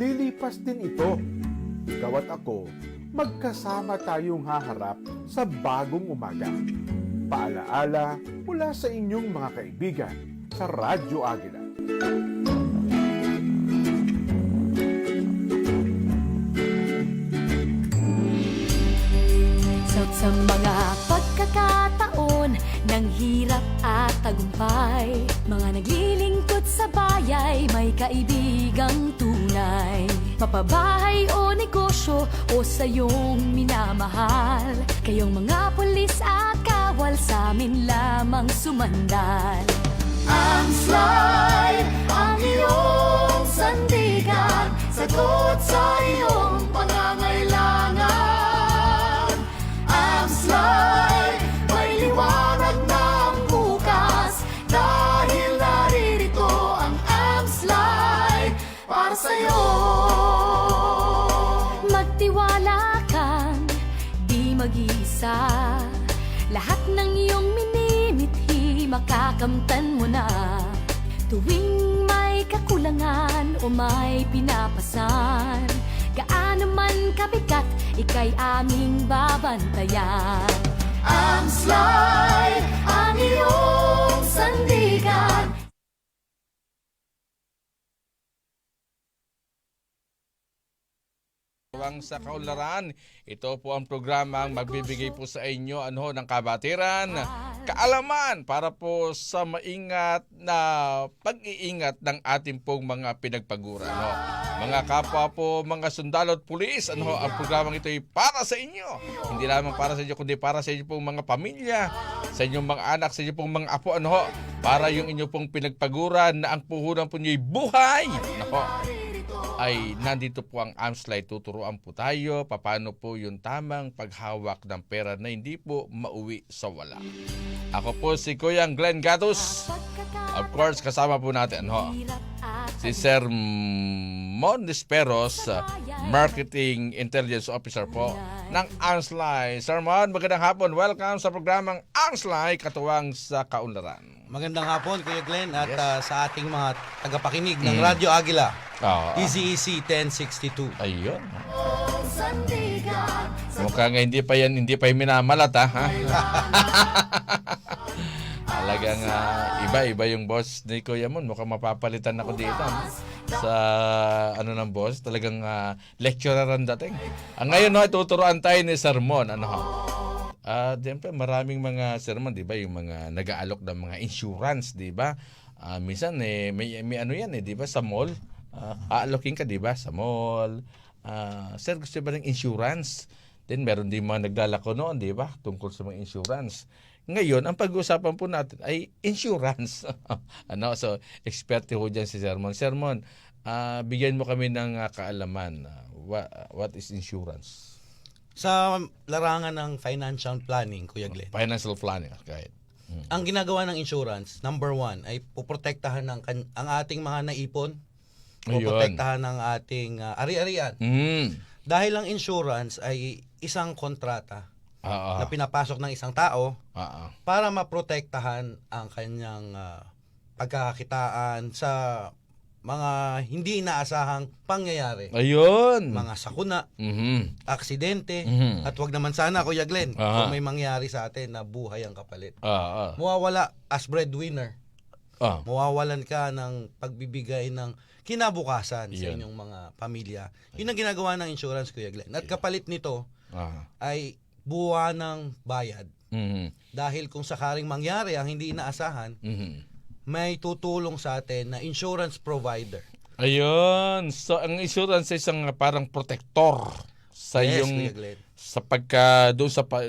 lilipas din ito. Ikaw at ako, magkasama tayong haharap sa bagong umaga. Paalaala mula sa inyong mga kaibigan sa Radyo Agila. Sa mga pagkakataon ng hirap at tagumpay, mga naglilingkod sa bayay, may kaibigang tunay. Mapabahay o negosyo o sa iyong minamahal, kayong mga pulis at kawal sa amin lamang sumandal. Amslay ang iyong sandigan, sagot sa iyong pangangailangan. Amslay, may liwanag na ang bukas, dahil naririto ang Amslay para sa'yo. Magtiwala kang di mag-isa, lahat ng iyong minimithi makakamtan mo na. Tuwing may kakulangan o may pinapasan, gaano man kabigat, ika'y aming babantayan. Amslay ang iyong sandigan. Sa Kaunlaran, ito po ang programang magbibigay po sa inyo ng kabatiran, kaalaman para po sa maingat na pag-iingat ng ating pong mga pinagpaguran. Mga kapwa po, mga sundalo at pulis, ang programang ito ay para sa inyo. Hindi lamang para sa inyo, kundi para sa inyo pong mga pamilya, sa inyong mga anak, sa inyong pong mga apo, para yung inyo pong pinagpaguran na ang puhunan po nyo'y buhay. Ay nandito po ang Amslay. Tuturuan po tayo paano po yung tamang paghawak ng pera na hindi po mauwi sa wala. Ako po si Kuya Glenn Gatus. Of course, kasama po natin si Sir Mon Desperos, Marketing Intelligence Officer po ng Amslay. Sir Mon, magandang hapon. Welcome sa programang Amslay, katuwang sa Kaunlaran. Magandang hapon, Kuya Glenn, at sa ating mga tagapakinig ng Radyo Agila. ECEC 1062. Ayun. Mukhang hindi pa yan minamalat, ha? Talagang iba yung boss ni Kuya Mon. Mukhang mapapalitan ako dito sa ng boss. Talagang lecturer ang dating. Ngayon tuturuan tayo ni Sir Mon. Siyempre maraming mga sermon, 'di ba, yung mga nag-aalok ng mga insurance, 'di ba? Minsan may ano yan 'di ba, sa mall. Aalokin ka, 'di ba, sa mall. Sir, gusto ba ng insurance? Then meron din mga naglalako noon, 'di ba, tungkol sa mga insurance. Ngayon, ang pag-uusapan po natin ay insurance. So expert ho diyan si Sermon. Sermon, bigyan mo kami ng kaalaman. What is insurance? Sa larangan ng financial planning, Kuya Glenn. Financial planning, okay. Ang ginagawa ng insurance, number one, ay puprotektahan ang ating mga naipon. Puprotektahan ng ating ari-arian. Dahil ang insurance ay isang kontrata na pinapasok ng isang tao para maprotektahan ang kanyang pagkakakitaan sa mga hindi inaasahang pangyayari. Ayun. Mga sakuna, aksidente, at wag naman sana, Kuya Glenn, kung may mangyari sa atin na buhay ang kapalit. Mawawala as breadwinner. Mawawalan ka ng pagbibigay ng kinabukasan sa inyong mga pamilya. Yun ang ginagawa ng insurance, Kuya Glenn. At kapalit nito ay buwan ng bayad. Dahil kung sakaring mangyari ang hindi inaasahan, may tutulong sa atin na insurance provider. Ayun. So, ang insurance ay isang parang protector sa yung sa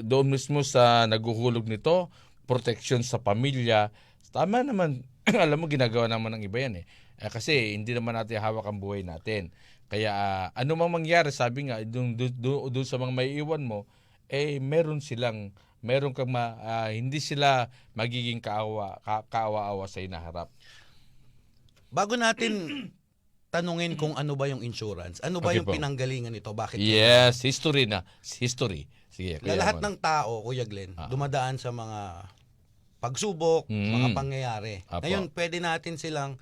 doon mismo sa naguhulog nito, protection sa pamilya. Tama naman. Alam mo, ginagawa naman ng iba yan kasi hindi naman natin hawak ang buhay natin. Kaya ano mang mangyari, sabi nga, doon sa mga maiiwan mo, meron kang hindi sila magiging kaawa-awa sa inaharap. Bago natin tanungin kung ano ba yung insurance, ano ba yung pinanggalingan nito, bakit? Yes, history na. History. Sige, lahat ng tao, Kuya Glenn, dumadaan sa mga pagsubok, mga pangyayari. Ngayon, pwede natin silang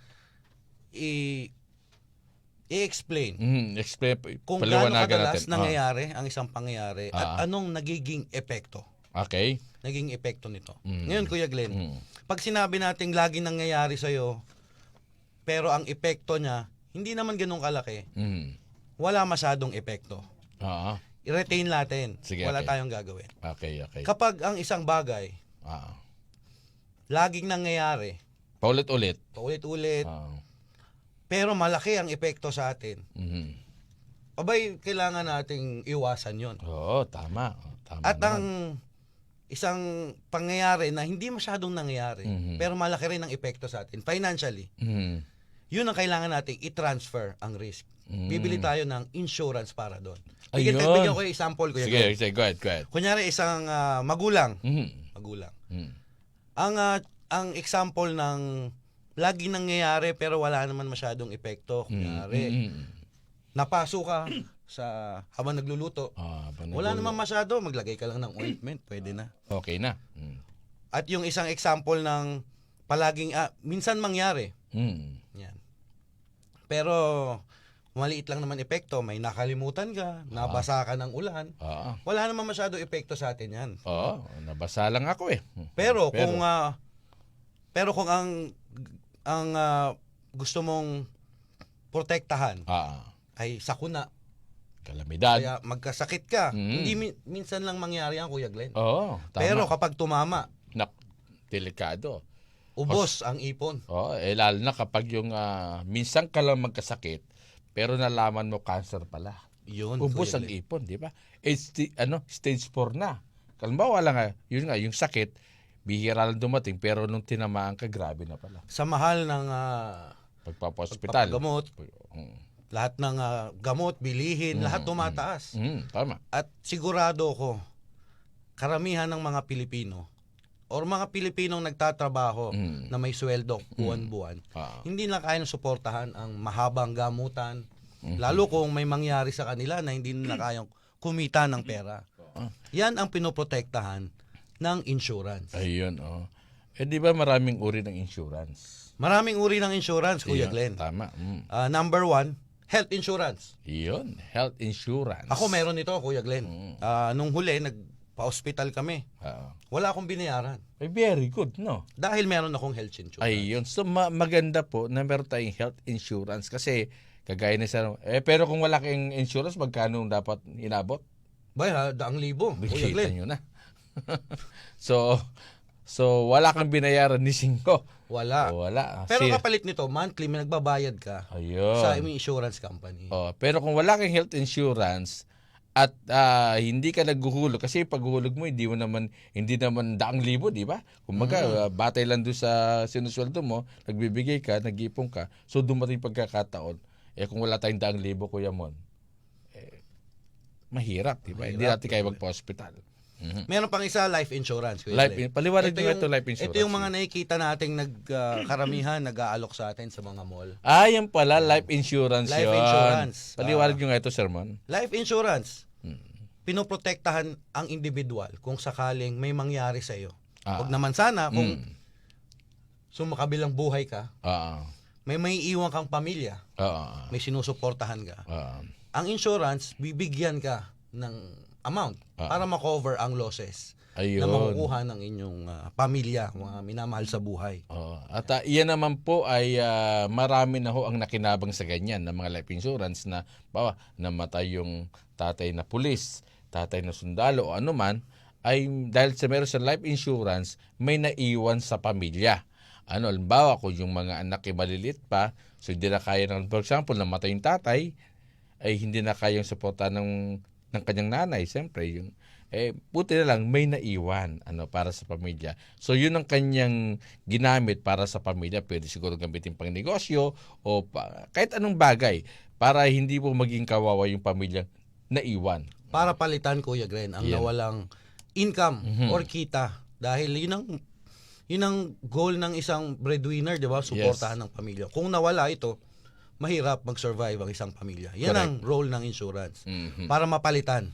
i-explain Explain, kung gaano paliwanagan kadalas natin. nangyayari ang isang pangyayari at anong nagiging epekto. Okay. Naging epekto nito. Ngayon, Kuya Glenn, pag sinabi nating lagi nangyayari sa'yo, pero ang epekto niya, hindi naman ganun kalaki, wala masyadong epekto. I-retain natin. Sige, wala okay. tayong gagawin. Okay. Kapag ang isang bagay, laging nangyayari, Paulit-ulit. paulit-ulit, pero malaki ang epekto sa atin, abay, kailangan nating iwasan yon. Oo, tama. At naman. ang isang pangyayari na hindi masyadong nangyayari, pero malaki rin ang epekto sa atin, financially, yun ang kailangan nating i-transfer ang risk. Bibili tayo ng insurance para doon. Ayun. Bigyan ko yung example. Kuya Glenn. Sige, go ahead. Kunyari, isang magulang. Ang example ng lagi nangyayari pero wala naman masyadong epekto. Kunyari, napaso ka sa habang nagluluto. Wala naman masyado, maglagay ka lang ng ointment, pwede na. Okay na. At yung isang example ng palaging minsan mangyari. Yan. Pero maliit lang naman epekto, may nakalimutan ka, nabasa ka ng ulan. Wala naman masyado epekto sa atin 'yan. Nabasa lang ako eh. Pero kung ang gusto mong protektahan ay sakuna, kalamidad. kaya magkasakit ka. Hindi minsan lang mangyari yan, Kuya Glenn. Tama. Pero kapag tumama, Delikado. ubos ang ipon. Lalo na kapag yung minsan ka lang magkasakit, pero nalaman mo cancer pala. Yun, Ubos Kuya ang Glenn. ipon, di ba? Stage 4 na. Kalimbawa lang yung sakit, bihira lang dumating, pero nung tinamaan ka, grabe na pala. Sa mahal ng Pagpapahospital. pagpapagamot, lahat ng gamot, bilihin, lahat tumataas. Tama. At sigurado ko, karamihan ng mga Pilipino or mga Pilipinong nagtatrabaho na may sweldo buwan-buwan, hindi na kayang suportahan ang mahabang gamutan, lalo kung may mangyari sa kanila na hindi na kayang kumita ng pera. Yan ang pinoprotektahan ng insurance. Ayun, di ba maraming uri ng insurance? Maraming uri ng insurance, Kuya Glenn. Tama. Number 1, health insurance. Yun, health insurance. Ako meron nito, Kuya Glenn. Nung huli, nagpa-hospital kami. Wala akong binayaran. Very good, no? Dahil meron akong health insurance. Ayun. So, maganda po na meron tayong health insurance kasi kagaya na sa... pero kung wala kang insurance, magkano dapat inabot? Bay ha, 100,000. Kuya Kita Glenn. nyo na. So, wala kang binayaran ni Singko. Wala. Wala. Pero kapalit nito, monthly may nagbabayad ka sa insurance company. Pero kung wala kang health insurance at hindi ka naghuhulog, kasi paghuhulog mo, hindi naman 100,000, di ba? Kumbaga, batay lang doon sa sinusweldo mo, nagbibigay ka, nag-ipon ka, so dumating pagkakataon. Kung wala tayong 100,000, Kuya Mon, mahirap, di ba? Hindi natin kaya magpa-hospital. Meron pang isa, life insurance. Paliwanag nyo ito, life insurance. Ito yung mga nakikita nating karamihan nag-aalok sa atin sa mga mall. Yan pala, life insurance Life yun. insurance. Paliwanag nyo nga ito, Sermon. Life insurance, pinoprotektahan ang individual kung sakaling may mangyari sa iyo. Huwag naman sana kung sumakabilang buhay ka, may iwan kang pamilya, may sinusuportahan ka. Ang insurance, bibigyan ka ng amount para makover ang losses na makukuha ng inyong pamilya, mga minamahal sa buhay. At iyan naman po ay marami na ho ang nakinabang sa ganyan ng mga life insurance na namatay yung tatay na pulis, tatay na sundalo o anuman, ay dahil sa meron sa life insurance, may naiwan sa pamilya. Halimbawa, kung yung mga anak ay maliliit pa, so hindi na kaya for example, namatay yung tatay, ay hindi na kayang suporta ng kanyang nanay, siyempre yung buti na lang may naiwan para sa pamilya. So yun ang kanyang ginamit para sa pamilya. Pwede siguro gamitin pang negosyo o kahit anong bagay para hindi po maging kawawa yung pamilyang naiwan. Para palitan, Kuya Glenn, ang nawalang income or kita. Dahil yun ang goal ng isang breadwinner, di ba? Suportahan ng pamilya. Kung nawala ito, mahirap mag-survive ang isang pamilya. Yan ang role ng insurance. Para mapalitan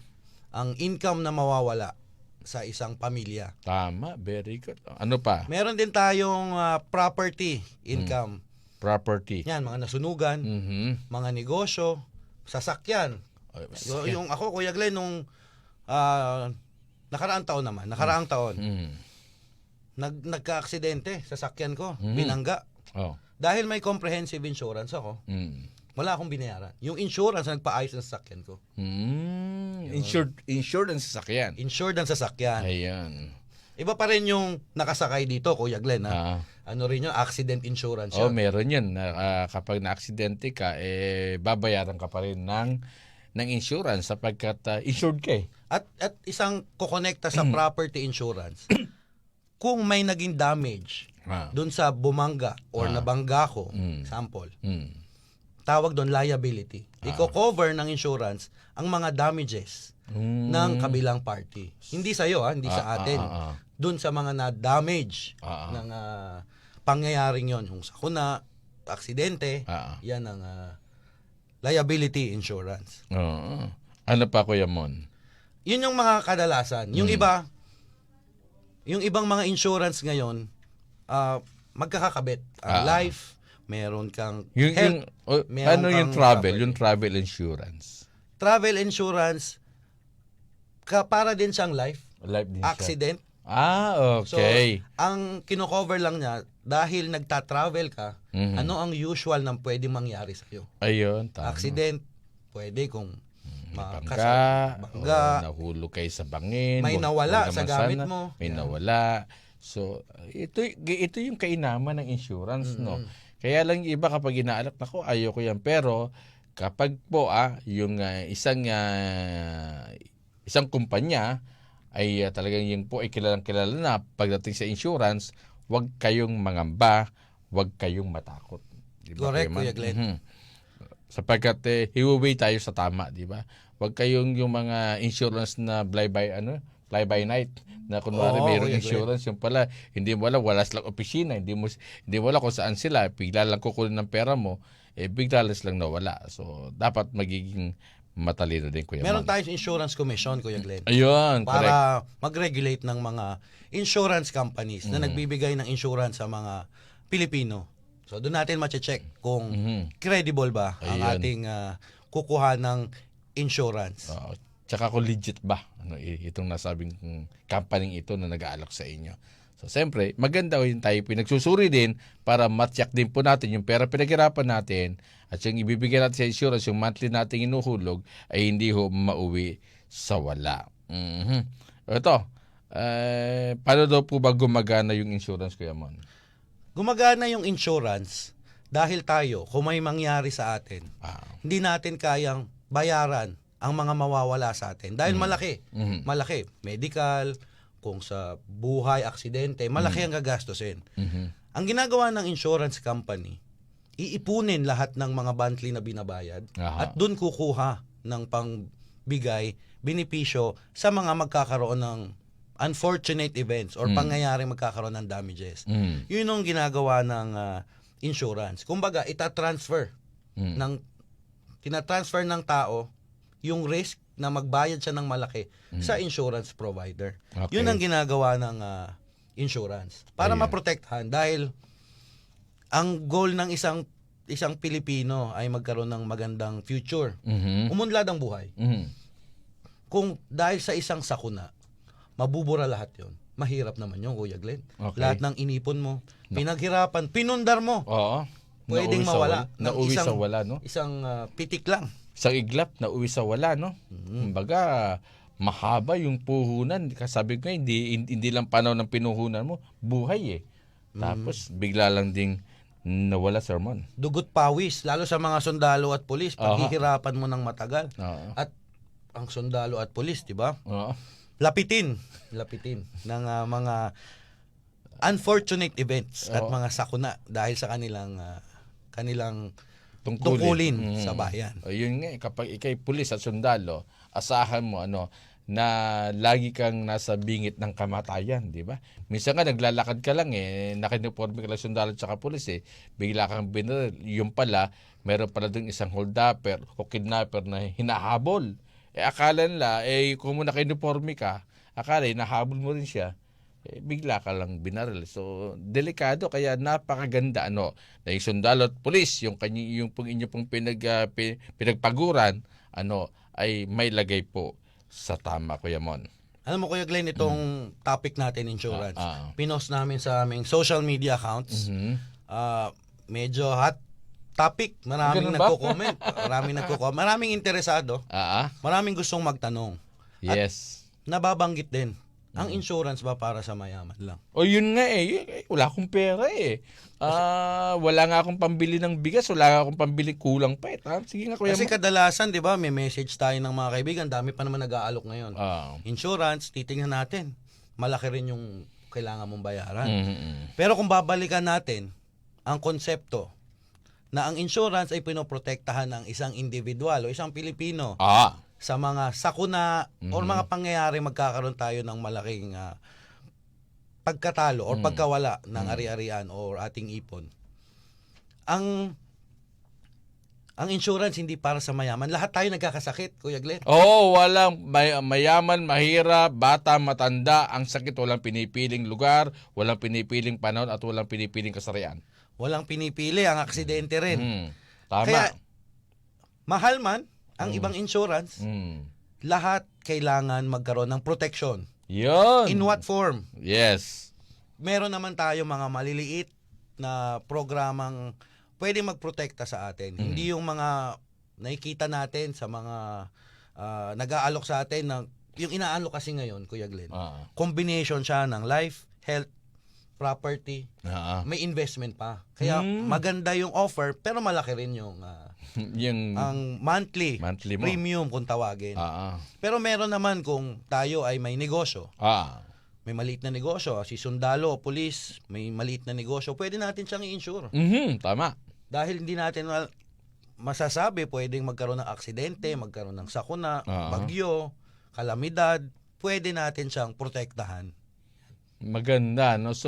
ang income na mawawala sa isang pamilya. Tama, very good. Ano pa? Meron din tayong property income. Property. Yan, mga nasunugan, mga negosyo, sasakyan. Yung ako, Kuya Glenn, nung nakaraang taon, nagka-aksidente sa sakyan ko, binangga. Dahil may comprehensive insurance ako, wala akong binayaran. Yung insurance na nagpaayos ng sasakyan ko. Insured ang sasakyan. Insured ang sasakyan. Ayan. Iba pa rin yung nakasakay dito, Kuya Glenn. Ano rin yun? Accident insurance yun. Meron yun. Kapag na-aksidente ka, babayaran ka pa rin ng insurance sapagkat insured ka eh. At isang kukonekta sa property insurance, kung may naging damage doon sa bumangga or nabangga ko, sample, tawag doon liability. Iko-cover ng insurance ang mga damages ng kabilang party. Hindi sa iyo, hindi sa atin. Doon sa mga na-damage ng pangyayaring yon, yung sakuna, aksidente, yan ang liability insurance. Ano pa, Kuya Mon? Yun yung mga kadalasan. Yung ibang mga insurance ngayon, magkakakabit. Life, meron kang health, meron ano yung kang travel? property. Yung travel insurance. Travel insurance, para din siyang life Life din siya. accident. Okay. So, ang kino-cover lang niya, dahil nagta-travel ka, ano ang usual ng pwedeng mangyari sa'yo? Ayun, tama. Accident, pwede kung bangga, nahulog kayo sa bangin, may nawala sa gamit mo. May nawala. So, ito yung kainaman ng insurance, no? Kaya lang yung iba kapag inaalak, nako, ayoko yan. Pero, kapag po, yung isang kumpanya, ay talagang yun po ay kilalang-kilala na pagdating sa insurance, huwag kayong mangamba, huwag kayong matakot. Diba, Correct, Kuya Glenn. Sapagkat hiwaway tayo sa tama, di ba? Huwag kayong yung mga insurance na fly by night na kunwari mayroong insurance, yung pala hindi mo wala silang opisina, hindi mo wala kung saan sila, bigla lang kukunin ng pera mo, bigla lang nawala. So dapat magiging matalino din, Kuya Meron Man. tayong insurance commission, Kuya Glenn. Ayun, correct. Para mag-regulate ng mga insurance companies na nagbibigay ng insurance sa mga Pilipino. So doon natin ma-check kung credible ba ang ating kukuha ng insurance. Tsaka kung legit ba itong nasabing company ito na nag-aalok sa inyo. So siyempre, maganda yung tayo pinagsusuri din para matyak din po natin yung pera pinaghirapan natin at yung ibibigay natin sa insurance, yung monthly nating inuhulog ay hindi ho mauwi sa wala. Ito, paano daw po ba gumagana yung insurance, Kuya Mon? Gumagana yung insurance dahil tayo, kung may mangyari sa atin, hindi natin kayang bayaran ang mga mawawala sa atin. Dahil malaki. Medical, kung sa buhay, aksidente, malaki ang gagastusin. Ang ginagawa ng insurance company, iipunin lahat ng mga monthly na binabayad at dun kukuha ng pangbigay, benepisyo sa mga magkakaroon ng unfortunate events or pangyayaring magkakaroon ng damages. Yun ang ginagawa ng insurance. Kumbaga, tinatransfer ng tao yung risk na magbayad siya ng malaki sa insurance provider. Okay. Yun ang ginagawa ng insurance. Para maprotektahan dahil ang goal ng isang Pilipino ay magkaroon ng magandang future. Umunlad ang buhay. Kung dahil sa isang sakuna, mabubura lahat yon. Mahirap naman yun, Kuya Glenn. Okay. Lahat ng inipon mo, pinaghirapan, pinundar mo. Oo. Pwedeng mawala. Nauwi sa wala, no? Isang pitik lang. Sa iglap, nauwi sa wala, no? Kumbaga, mahaba yung puhunan. Sabi ko, hindi lang panahon ng pinuhunan mo, buhay eh. Tapos, bigla lang ding nawala, sermon. Dugot pawis, lalo sa mga sundalo at pulis, paghihirapan mo ng matagal. At ang sundalo at pulis, di ba? Lapitin ng mga unfortunate events at mga sakuna dahil sa kanilang tungkulin sa bayan. Yun nga, kapag ikay pulis at sundalo, asahan mo na lagi kang nasa bingit ng kamatayan, di ba? Minsan nga naglalakad ka lang nakiniforme ka lang sundalo at saka pulis bigla kang binaril. Yung pala, meron pala dun isang holdupper o kidnapper na hinahabol. Akala nila, kung nakiniforme ka, akala hinahabol mo rin siya. bigla ka lang binaril. So delikado, kaya napakaganda na yung sundalo at pulis, yung inyo pong pinagpaguran ay may lagay po sa tama, Kuya Mon. Alam mo, Kuya Glenn, itong topic natin, insurance, pinost namin sa aming social media accounts. Medyo hot topic. Maraming nagko-comment. Maraming interesado. Maraming gustong magtanong. Yes. At nababanggit din, ang insurance ba para sa mayaman lang? O yun nga wala akong pera wala nga akong pambili ng bigas, wala nga akong pambili, kulang pa Sige nga, Kuya Kasi Mon. kadalasan, di ba, may message tayo ng mga kaibigan, dami pa naman nag-aalok ngayon. Insurance, titingnan natin, malaki rin yung kailangan mong bayaran. Pero kung babalikan natin ang konsepto na ang insurance ay pinoprotektahan ng isang individual o isang Pilipino sa mga sakuna o mga pangyayari, magkakaroon tayo ng malaking pagkatalo o pagkawala ng ari-arian o ating ipon. Ang insurance hindi para sa mayaman. Lahat tayo nagkakasakit, Kuya Glenn. Walang mayaman, mahirap, bata, matanda, ang sakit walang pinipiling lugar, walang pinipiling panahon at walang pinipiling kasarian. Walang pinipili, ang aksidente rin. Tama. Kaya mahal man ang ibang insurance, lahat kailangan magkaroon ng protection. Yun. In what form? Yes. Meron naman tayo mga maliliit na programang pwede magprotekta sa atin. Hindi yung mga nakikita natin sa mga nag-aalok sa atin ng yung inaalok kasi ngayon, Kuya Glenn. Combination siya ng life, health, property, may investment pa. Kaya maganda yung offer, pero malaki rin yung ang monthly premium kung tawagin. Pero meron naman kung tayo ay may negosyo. May maliit na negosyo, si sundalo o pulis, may maliit na negosyo, pwede natin siyang i-insure. Tama. Dahil hindi natin masasabi, pwedeng magkaroon ng aksidente, magkaroon ng sakuna, bagyo, kalamidad, pwede natin siyang protektahan. Maganda, no? So,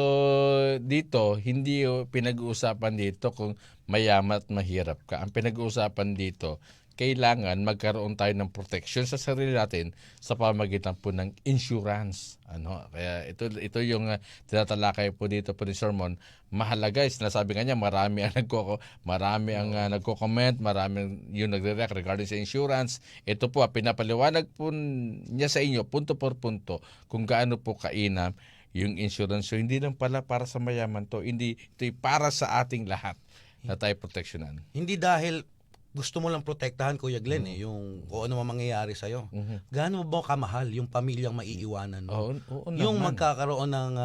dito, hindi pinag-uusapan dito kung mayaman at mahirap ka. Ang pinag-uusapan dito, kailangan magkaroon tayo ng protection sa sarili natin sa pamamagitan po ng insurance. Kaya ito yung tinatalakay po dito po ni Sermon. Mahalaga, sinasabi nga niya, marami ang nagko-comment, marami yung nagre-react regarding sa insurance. Ito po, pinapaliwanag po niya sa inyo, punto por punto, kung gaano po kainam yung insurance. So, hindi lang pala para sa mayaman to, ito'y para sa ating lahat na tayo proteksyonan. Hindi dahil gusto mo lang protektahan, Kuya Glenn, yung kung ano mangyayari sa'yo. Gaano ba kamahal yung pamilyang maiiwanan mo? Yung magkakaroon ng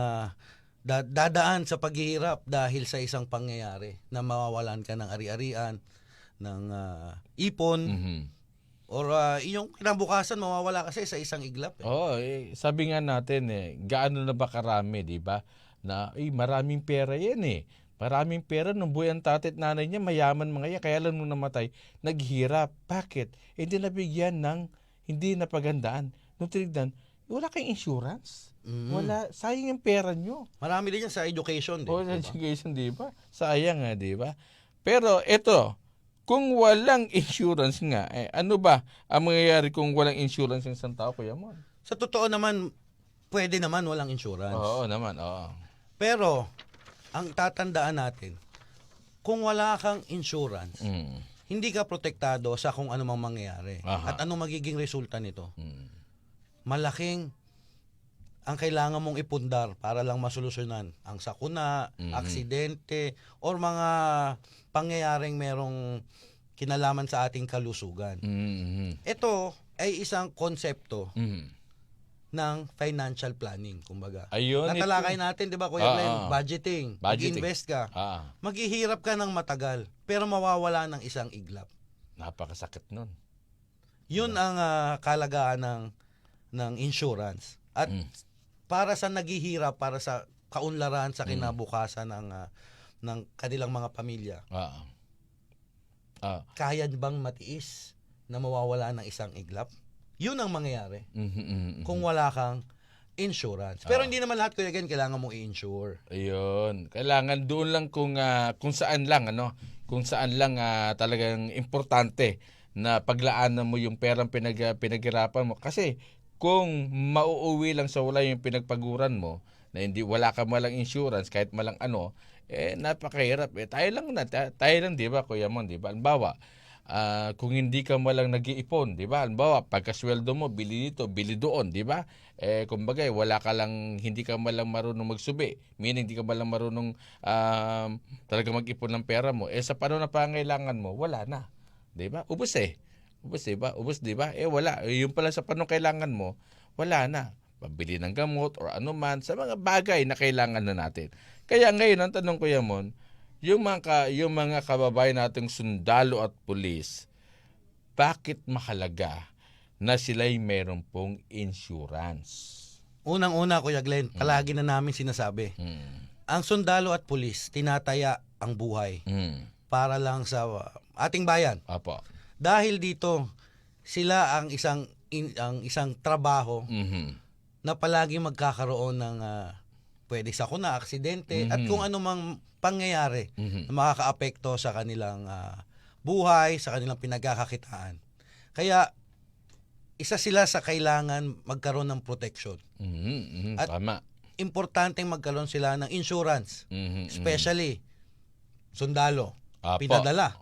dadaan sa paghihirap dahil sa isang pangyayari na mawawalan ka ng ari-arian, ng ipon, or yung kinabukasan mawawala kasi sa isang iglap. Sabi nga natin, gaano na ba karami, di ba? Na maraming pera yan Maraming pera nung buhay ang tatay at nanay niya, mayaman mga yan. Kaya lang nung namatay, naghirap. Bakit? Hindi nabigyan ng hindi napagandaan. Nung tinignan, wala kayong insurance. Wala, sayang yung pera nyo. Marami din yan sa education. Education, di ba? Sayang nga, di ba? Pero ito, kung walang insurance nga, ano ba ang mangyayari kung walang insurance ng isang tao, Kuya Mon? Sa totoo naman, pwede naman walang insurance. Oo naman, Pero, ang tatandaan natin, kung wala kang insurance, hindi ka protektado sa kung ano mang mangyayari. At anong magiging resulta nito? Malaking ang kailangan mong ipundar para lang masolusyonan ang sakuna, aksidente, or mga pangyayaring merong kinalaman sa ating kalusugan. Ito ay isang konsepto ng financial planning, kumbaga. Ayun, natalakay natin, di ba, Kuya Glenn? Budgeting. Mag-invest ka. Maghihirap ka ng matagal, pero mawawala ng isang iglap. Napakasakit nun. Yun ang kalagaan ng insurance. At para sa naghihirap, para sa kaunlaran, sa kinabukasan ng kanilang mga pamilya, kaya bang matiis na mawawala ng isang iglap? Yun ang mangyayari kung wala kang insurance. Pero hindi naman lahat, Kuya Glenn, kailangan mong i-insure. Ayun. Kailangan doon lang kung saan lang, kung saan lang talagang importante na paglaanan mo yung perang pinaghirapan mo. Kasi kung mauuwi lang sa wala yung pinagpaguran mo, na hindi wala ka malang insurance kahit malang ano, napakahirap. Tayo lang 'di ba, Kuya Mon, 'di ba? Halimbawa, kung hindi ka malang nag-iipon, 'di ba? Halimbawa, pagkasweldo mo, bili dito, bili doon, 'di ba? Kumbaga, hindi ka malang marunong magsubi. Meaning hindi ka malang marunong talaga mag-ipon ng pera mo. Sa panahon na pangailangan mo, wala na. 'Di ba? Ubos, 'di ba? Ubos, 'di ba? Wala. Yung pala sa panahon kailangan mo, wala na. Pambili ng gamot or anuman sa mga bagay na kailangan na natin. Kaya ngayon, ang tanong ko Yamon, yung mga kababayan nating sundalo at pulis, bakit mahalaga na sila'y meron pong insurance? Unang-una, Kuya Glenn, palagi na namin sinasabi, ang sundalo at pulis, tinataya ang buhay para lang sa ating bayan. Apo. Dahil dito, sila ang isang trabaho na palagi magkakaroon ng pwede sakuna, aksidente, at kung ano mang pangyayari na makakaapekto sa kanilang buhay, sa kanilang pinagkakakitaan. Kaya, isa sila sa kailangan magkaroon ng protection. At tama. Importanteng magkaroon sila ng insurance. Especially, sundalo. Apo. Pinadala.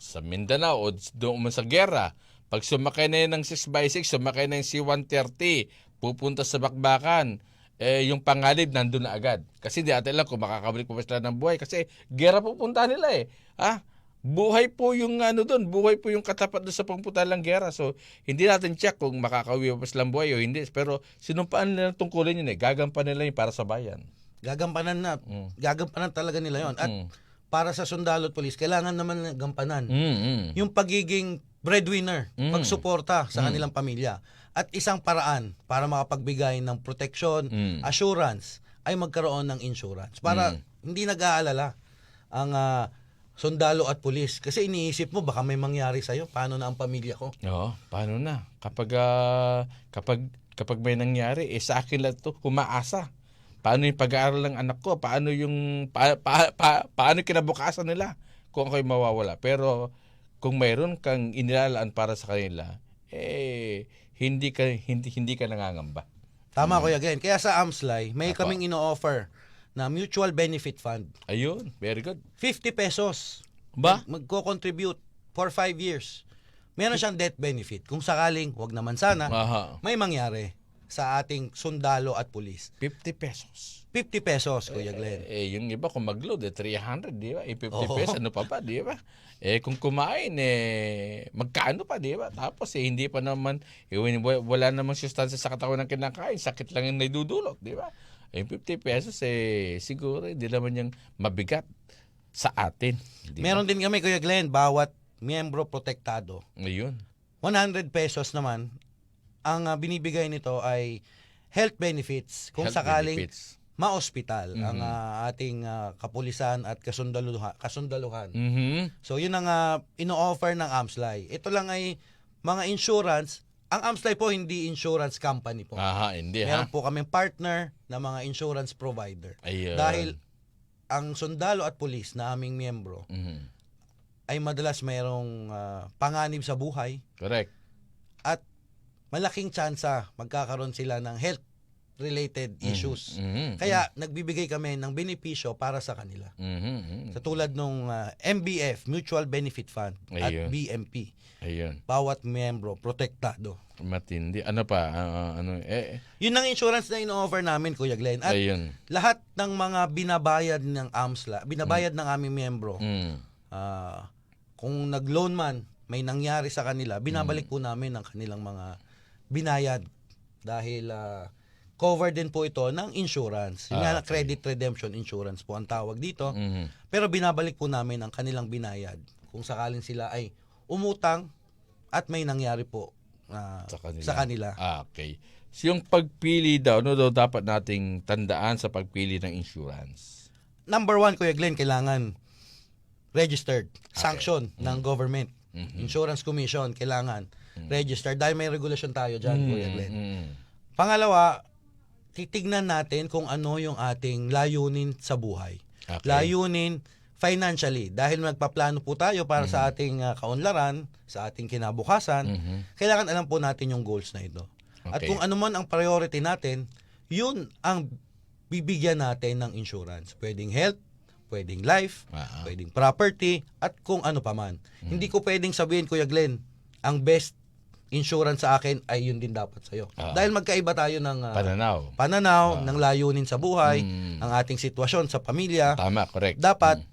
Sa Mindanao o doon sa gera, pag sumakay na yun ng 6x6, sumakay na yung C-130, pupunta sa bakbakan, yung pangalib nandun na agad. Kasi di atin lang kung makakabalik pa sila ng buhay. Kasi gera pupunta nila Buhay po yung doon, buhay po yung katapat doon sa pangpunta ng gera. So, hindi natin check kung makakauwi pa silang buhay o hindi. Pero sinumpaan nila tungkulin yun Gagampanan nila yun para sa bayan. Gagampanan talaga nila yon. At para sa sundalo at polis, kailangan naman gampanan. Yung pagiging breadwinner, pagsuporta sa kanilang pamilya. At isang paraan para makapagbigay ng protection, assurance, ay magkaroon ng insurance. Para hindi nag-aalala ang sundalo at pulis. Kasi iniisip mo, baka may mangyari sa'yo. Paano na ang pamilya ko? Oo, paano na? Kapag may nangyari, sa akin lang ito, umaasa. Paano yung pag-aaral ng anak ko? Paano yung paano kinabukasan nila kung ako'y mawawala? Pero kung mayroon kang inilalaan para sa kanila, hindi ka nangangamba. Tama, Kuya Glenn. Kaya sa AMSLAY, may kaming ino-offer na mutual benefit fund. Ayun, very good. 50 pesos. Ba? Magko-contribute for 5 years. Meron siyang death benefit. Kung sakaling, wag naman sana, may mangyari sa ating sundalo at pulis. 50 pesos. 50 pesos, Kuya Glenn. Yung iba kung mag-load, 300, di ba? 50 pesos, ano pa, di ba? Kung kumain, magkano pa, di ba? Tapos, hindi pa naman, wala namang sustansya sa katawan ng kinakain. Sakit lang yung naidudulot, di ba? 50 pesos, siguro, hindi naman yung mabigat sa atin. Meron din kami, Kuya Glenn, bawat miyembro protektado. Ayun. 100 pesos naman, ang binibigay nito ay health benefits kung Health sakaling benefits. ma-hospital ang ating kapulisan at kasundaluhan. So, yun ang ino-offer ng AMSLAY. Ito lang ay mga insurance. Ang AMSLAY po, hindi insurance company po. Hindi Meron po kaming partner na mga insurance provider. Ayun. Dahil ang sundalo at pulis na aming miyembro ay madalas mayroong panganib sa buhay. Correct. At malaking tsansa magkakaroon sila ng health-related issues. Kaya nagbibigay kami ng benepisyo para sa kanila. Sa tulad ng MBF, Mutual Benefit Fund, at BMP. Ayun. Bawat miyembro, protektado. Matindi. Ano pa? Yun ang insurance na ino-offer namin, Kuya Glenn. At lahat ng mga binabayad ng AMSLA, binabayad ng aming miyembro, kung nag-loan man, may nangyari sa kanila, binabalik po namin ang kanilang mga binayad. Dahil covered din po ito ng insurance. Yung nga, credit redemption insurance po ang tawag dito. Pero binabalik po namin ang kanilang binayad kung sakaling sila ay umutang at may nangyari po sa kanila. Okay. So yung pagpili daw, ano daw dapat nating tandaan sa pagpili ng insurance? Number 1, Kuya Glenn, kailangan registered, sanction ng government. Insurance Commission, kailangan registered. Dahil may regulation tayo dyan, Kuya Glenn. Pangalawa, titignan natin kung ano yung ating layunin sa buhay. Okay. Layunin financially. Dahil nagpaplano po tayo para sa ating kaunlaran, sa ating kinabukasan, kailangan alam po natin yung goals na ito. Okay. At kung ano man ang priority natin, yun ang bibigyan natin ng insurance. Pwedeng health, pwedeng life, Ah. pwedeng property, at kung ano paman. Hindi ko pwedeng sabihin, Kuya Glenn, ang best insurance sa akin ay yun din dapat sa'yo. Dahil magkaiba tayo ng pananaw ng layunin sa buhay, ang ating sitwasyon sa pamilya. Tama, correct. Dapat,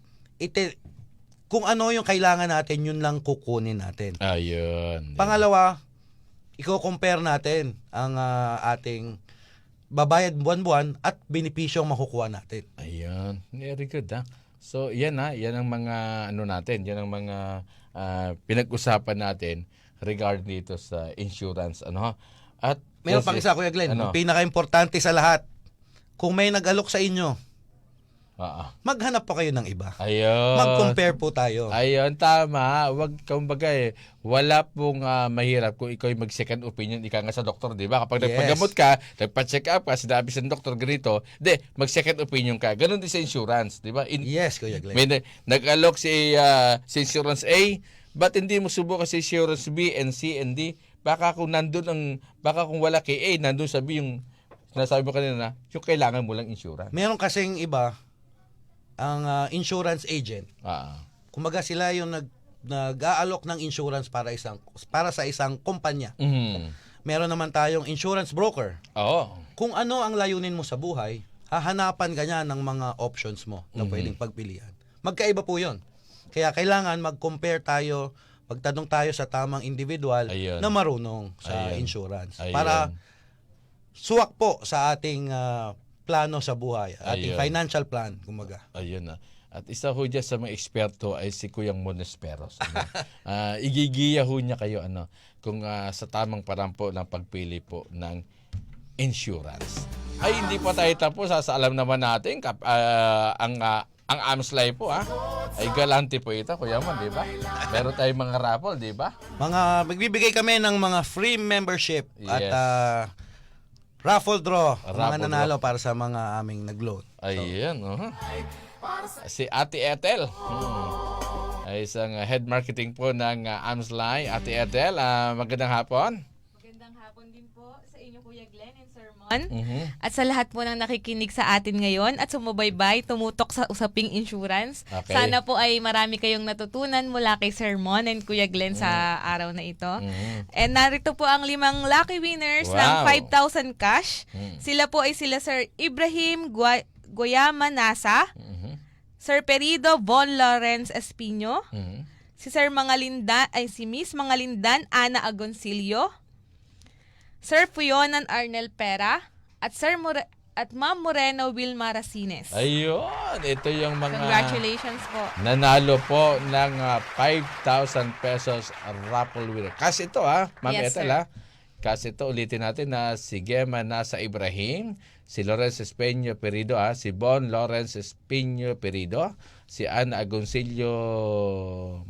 kung ano yung kailangan natin, yun lang kukunin natin. Ayun. Pangalawa, i-compare natin ang ating babayad buwan-buwan at benepisyong makukuha natin. Ayun. Very good, ha? So, yan ang mga natin, yan ang mga pinag-usapan natin regarding dito sa insurance, At Mayroon pang isa, Kuya Glenn, ang pinaka-importante sa lahat, kung may nag-alok sa inyo, maghanap pa kayo ng iba. Ayun. Mag-compare po tayo. Ayun, tama. Wag kumbaga wala pong mahirap kung ikaw mag-second opinion, ika nga sa doktor, di ba? Kapag nagpagamot ka, nagpa-check up ka, sinabi sa doktor ganito, mag-second opinion ka. Ganon din sa insurance, di ba? Yes, Kuya Glenn. May nag-alok si insurance A, ba't hindi mo subukan si insurance B and C and D? Baka kung wala kay A, nandun sa B yung sinasabi mo kanina, yung kailangan mo lang insurance. Meron kasing iba, ang insurance agent. Kumbaga sila yung nag-aalok ng insurance para sa isang kumpanya. Meron naman tayong insurance broker. Kung ano ang layunin mo sa buhay, hahanapan ka niya ng mga options mo na pwedeng pagpilian. Magkaiba po 'yon. Kaya kailangan mag-compare tayo, magtanong tayo sa tamang individual na marunong sa insurance para suwak po sa ating plano sa buhay, ating financial plan, kumaga. Ayun na. At isa ho dyan sa mga eksperto ay si Kuyang Monesperos. Igigiya ho niya kayo kung sa tamang paraan po ng pagpili po ng insurance. Ay, hindi pa tayo tapos. Alam naman natin ang Amslay po ay galante po ito, Kuya Mon, di ba? Meron tayong mga raffle, di ba? Magbibigay kami ng mga free membership at raffle draw, mga nanalo para sa mga aming nag-loan. Ayan, si Ate Ethel. Ay isang head marketing po ng Amslay. Ate Ethel, magandang hapon. Magandang hapon din po sa inyo, Kuya Glenn and Sir Mon. At sa lahat po ng nakikinig sa atin ngayon at sumubaybay, tumutok sa usaping insurance. Okay. Sana po ay marami kayong natutunan mula kay Sir Mon and Kuya Glenn sa araw na ito. And narito po ang 5 lucky winners ng 5,000 cash. Sila po ay sila Sir Ibrahim Guayama Nasa, Sir Perido Von Lawrence Espino, si si Miss Mangalindan Ana Agoncillo, Sir Fuyonan Arnel Pera, at Ma'am Moreno Wilma Racines. Ayun, ito yung mga Congratulations po. nanalo po ng 5,000 pesos raffle winner. Kasi ito Ma'am Yes, Ethel Kasi ito ulitin natin na si Gemma Nasa Ibrahim, si Lawrence Espino Perido, si Bon Lawrence Espino Perido, si Ana Agoncillo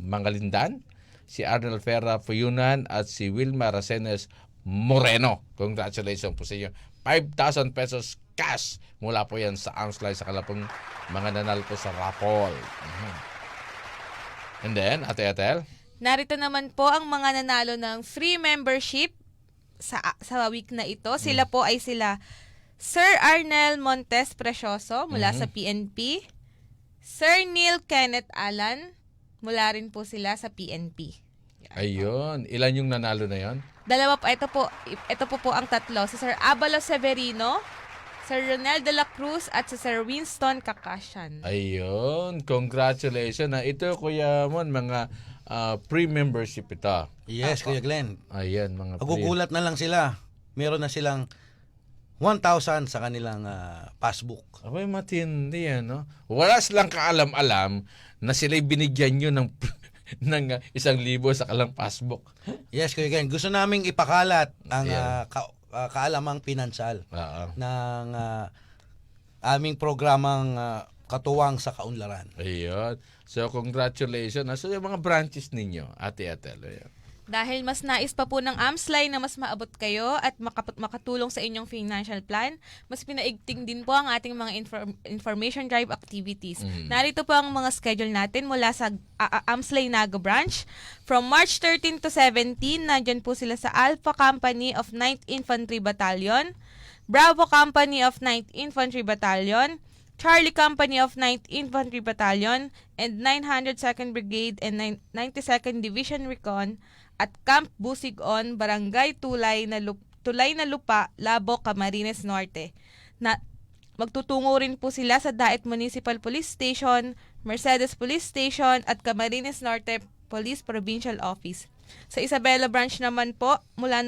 Mangalindan, si Arnel Ferra Fuyunan, at si Wilma Racines Moreno. Congratulations po sa inyo. 5,000 pesos cash mula po yan sa Amslay sa kalapong mga nanalo po sa raffle. And then, Ate Ethel? Narito naman po ang mga nanalo ng free membership sa week na ito. Sila po ay sila Sir Arnel Montes Precioso mula sa PNP, Sir Neil Kenneth Alan mula rin po sila sa PNP. Ayun. Ilan yung nanalo na yon? Dalawa pa. Ito po ang tatlo. Si Sir Abalo Severino, Sir Ronel de la Cruz, at si Sir Winston Kakasyan. Ayun. Congratulations. Ito, Kuya Mon, mga pre-membership ito. Yes, Kuya Glenn. Ayan, mga Magugulat na lang sila. Meron na silang 1,000 sa kanilang passbook. Abay, matindi yan, no? Wala silang kaalam-alam na sila'y binigyan nyo ng 1,000 sa kalang passbook. Yes, Kuya Glenn. Gusto naming ipakalat ang kaalamang pinansyal ng aming programang katuwang sa kaunlaran. Ayun. So, congratulations. So, yung mga branches ninyo, Ate Ethel. Dahil mas nais pa po ng AMSLay na mas maabot kayo at makatulong sa inyong financial plan, mas pinaigting din po ang ating mga information drive activities. Narito po ang mga schedule natin mula sa AMSLay Naga Branch. From March 13 to 17, nandyan po sila sa Alpha Company of 9th Infantry Battalion, Bravo Company of 9th Infantry Battalion, Charlie Company of 9th Infantry Battalion, and 902nd Brigade and 92nd Division Recon at Camp Busigon, Barangay Tulay na Lupa, Labo, Camarines Norte. Magtutungo rin po sila sa Daet Municipal Police Station, Mercedes Police Station at Camarines Norte Police Provincial Office. Sa Isabela Branch naman po, mula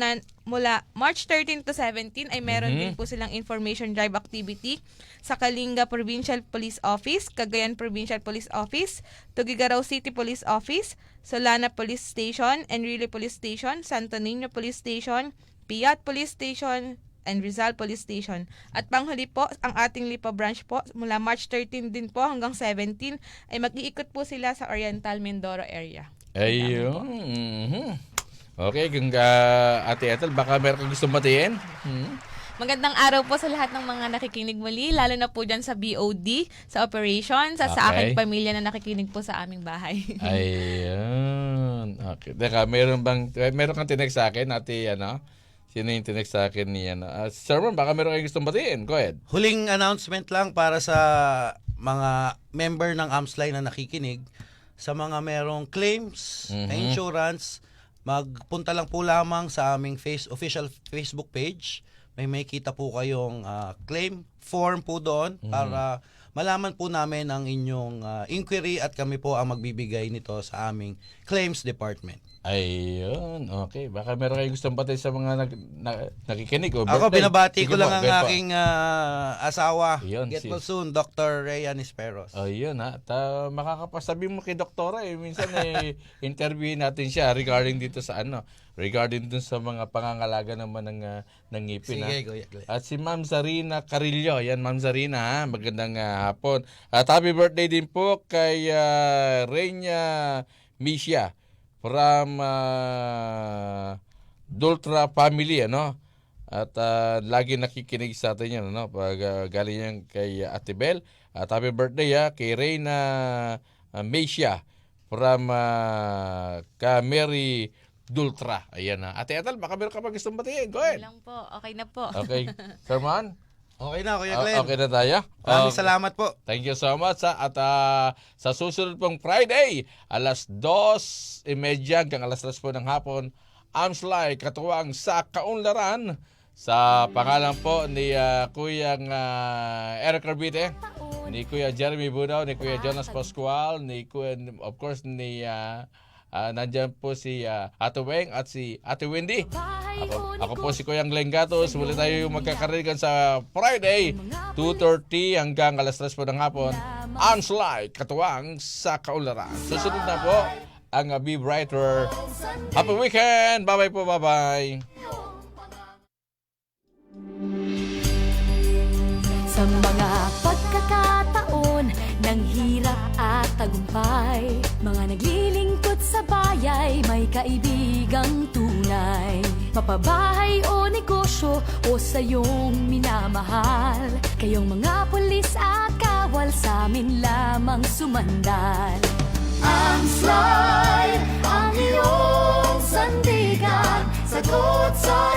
March 13 to 17 ay meron din po silang information drive activity sa Kalinga Provincial Police Office, Cagayan Provincial Police Office, Tuguegarao City Police Office, Solana Police Station, Enrile Police Station, Santo Niño Police Station, Piat Police Station, and Rizal Police Station. At panghuli po, ang ating Lipa Branch po, mula March 13 din po hanggang 17, ay mag-iikot po sila sa Oriental Mindoro area. Ayun. Okay, kung Ate Ethel, baka meron kang gustong batiin? Magandang araw po sa lahat ng mga nakikinig muli, lalo na po dyan sa BOD, sa operations, at sa aking pamilya na nakikinig po sa aming bahay. Ayun. Okay. Teka, meron kang tinext sa akin, Ate, sino yung tinext sa akin ni, Sermon, baka meron kang gustong batiin. Go ahead. Huling announcement lang para sa mga member ng AMSLay na nakikinig. Sa mga merong claims, insurance, magpunta lang po lamang sa aming official Facebook page. May kita po kayong claim form po doon para malaman po namin ang inyong inquiry at kami po ang magbibigay nito sa aming claims department. Ayun, okay. Baka meron kayong gustong batay sa mga nakikinig o birthday. Ako, binabati ko Sige lang po, ang aking asawa. Ayun, Get well soon, Dr. Rayan Esperos. Ayun ha. Makakapasabi mo kay doktora minsan interviewin natin siya regarding dito sa regarding dun sa mga pangangalaga naman ng ngipin. Sige, Kuya Glenn. At si Ma'am Zarina Carillo. Yan, Ma'am Zarina, magandang hapon. At happy birthday din po kay Reina Misia from Dultra family, At lagi nakikinig sa atin yan, pag galing yan kay Ate Bel. At happy birthday kay Reina Misia from Mary Dultra. Ayan na. Ate Ethel, baka meron ka pa gustong batiin. Go ahead. Lang po, okay na po. Okay. Sermon? Okay na, Kuya Glenn. Okay na tayo? Maraming salamat po. Thank you so much. At sa susunod pong Friday, alas 2:30 hanggang alas 3 po ng hapon, AMSLay, katuwang sa Kaunlaran, sa pangalan po ni Kuya Eric Carbite, ni Kuya Jeremy Budaw, ni Kuya Jonas Pascual, ni Kuya, of course, ni nandyan po si Ate Weng at si Ate Wendy. Ako po si Kuya Glenn Gatos. Muli tayo magkakarinigan sa Friday, 2:30 hanggang alas 3 po ng hapon. AMSLay, katuwang sa Kaunlaran. Susunod na po ang Be Brighter. Happy weekend! Bye-bye po, bye-bye! Sa mga pagkakataon ng hirap at tagumpay, mga naglilingkod sa bayay, may kaibigang tunay. Mapabahay o negosyo o sa iyong minamahal, kayong mga pulis at kawal sa amin lamang sumandal. AMSLay, ang iyong sandigan, sagot sa